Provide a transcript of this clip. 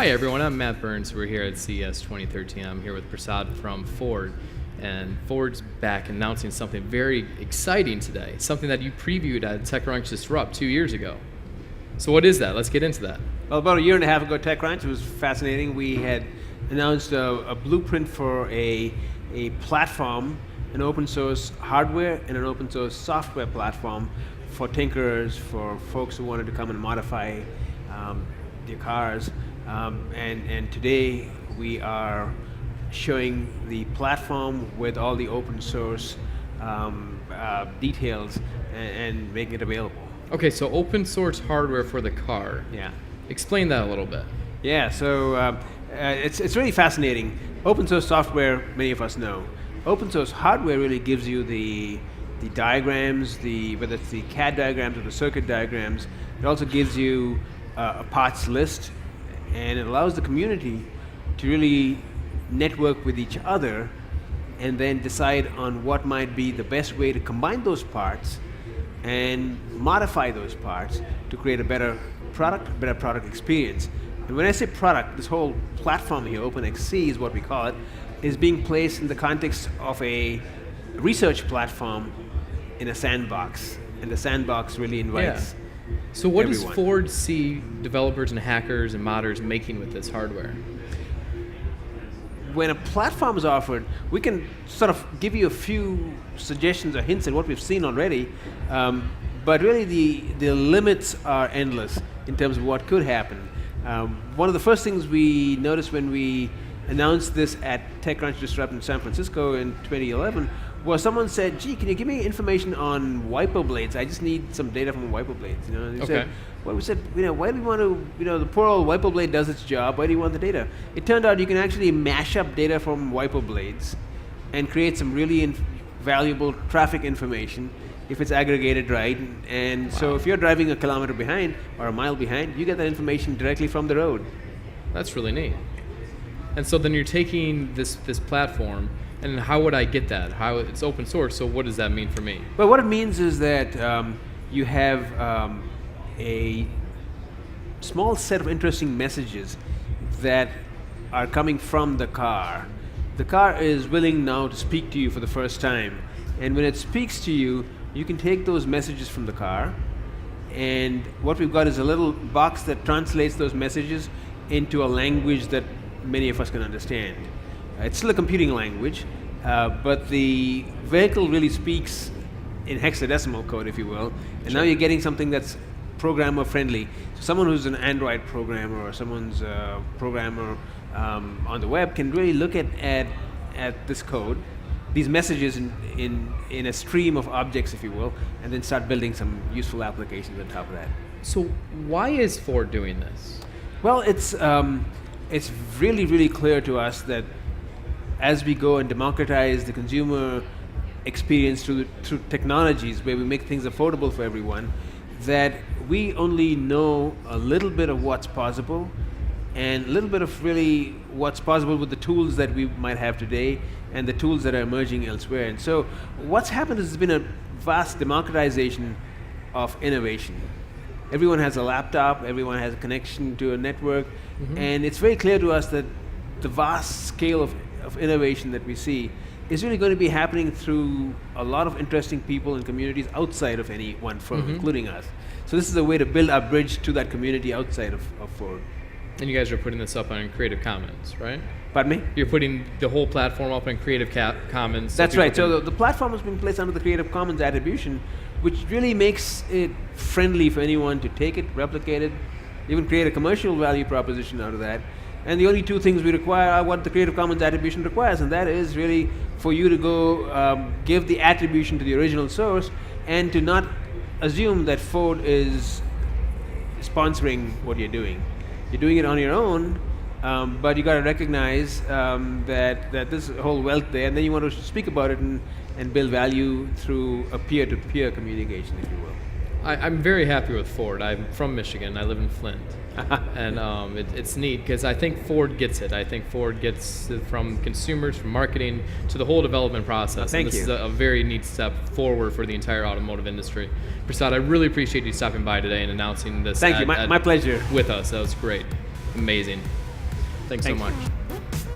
Hi everyone, I'm Matt Burns. We're here at CES 2013. I'm here with Prasad from Ford. And Ford's back announcing something very exciting today, something that you previewed at TechCrunch Disrupt 2 years ago. So what is that? Let's get into that. Well, about a year and a half ago at TechCrunch, it was fascinating. We had announced a blueprint for a platform, an open source hardware and an open source software platform for tinkerers, for folks who wanted to come and modify their cars. And today we are showing the platform with all the open source details and making it available. Okay, so open source hardware for the car. Yeah. Explain that a little bit. Yeah, so it's really fascinating. Open source software, many of us know. Open source hardware really gives you the diagrams, whether it's the CAD diagrams or the circuit diagrams. It also gives you a parts list, and it allows the community to really network with each other and then decide on what might be the best way to combine those parts and modify those parts to create a better product experience. And when I say product, this whole platform here, OpenXC is what we call it, is being placed in the context of a research platform in a sandbox. And the sandbox really invites So what everyone. does Ford see developers and hackers and modders making with this hardware? When a platform is offered, we can sort of give you a few suggestions or hints at what we've seen already, but really the limits are endless in terms of what could happen. One of the first things we noticed when we announced this at TechCrunch Disrupt in San Francisco in 2011 was someone said, "Gee, can you give me information on wiper blades? I just need some data from wiper blades." You know, and they said, well, we said, why do you want to, the poor old wiper blade does its job. Why do you want the data? It turned out you can actually mash up data from wiper blades and create some really valuable traffic information if it's aggregated right. And so if you're driving a kilometer behind or a mile behind, you get that information directly from the road. That's really neat. And so then you're taking this platform, and how would I get that? How it's open source, so what does that mean for me? Well, what it means is that you have a small set of interesting messages that are coming from the car. The car is willing now to speak to you for the first time. And when it speaks to you, you can take those messages from the car, and what we've got is a little box that translates those messages into a language that many of us can understand. It's still a computing language, but the vehicle really speaks in hexadecimal code, if you will, and now you're getting something that's programmer friendly. So someone who's an Android programmer or someone's a programmer on the web can really look at this code, these messages in a stream of objects, if you will, and then start building some useful applications on top of that. So why is Ford doing this? Well, it's really, really clear to us that as we go and democratize the consumer experience through technologies where we make things affordable for everyone, that we only know a little bit of what's possible and a little bit of really what's possible with the tools that we might have today and the tools that are emerging elsewhere. And so what's happened is there's been a vast democratization of innovation. Everyone has a laptop, everyone has a connection to a network, and it's very clear to us that the vast scale of innovation that we see is really going to be happening through a lot of interesting people and communities outside of any one firm, including us. So this is a way to build our bridge to that community outside of Ford. And you guys are putting this up on Creative Commons, right? Pardon me? You're putting the whole platform up on Creative Commons. That's right. So the platform has been placed under the Creative Commons attribution, which really makes it friendly for anyone to take it, replicate it, even create a commercial value proposition out of that. And the only two things we require are what the Creative Commons attribution requires, and that is really for you to go give the attribution to the original source and to not assume that Ford is sponsoring what you're doing. You're doing it on your own, but you got to recognize that there's a whole wealth there, and then you want to speak about it and build value through a peer-to-peer communication, if you will. I'm very happy with Ford. I'm from Michigan. I live in Flint. And it's neat because I think Ford gets it. I think Ford gets it from consumers, from marketing, to the whole development process. Thank you. This is a very neat step forward for the entire automotive industry. Prasad, I really appreciate you stopping by today and announcing this. Thank you. My pleasure. With us. That was great. Amazing. Thanks so Thank you. much.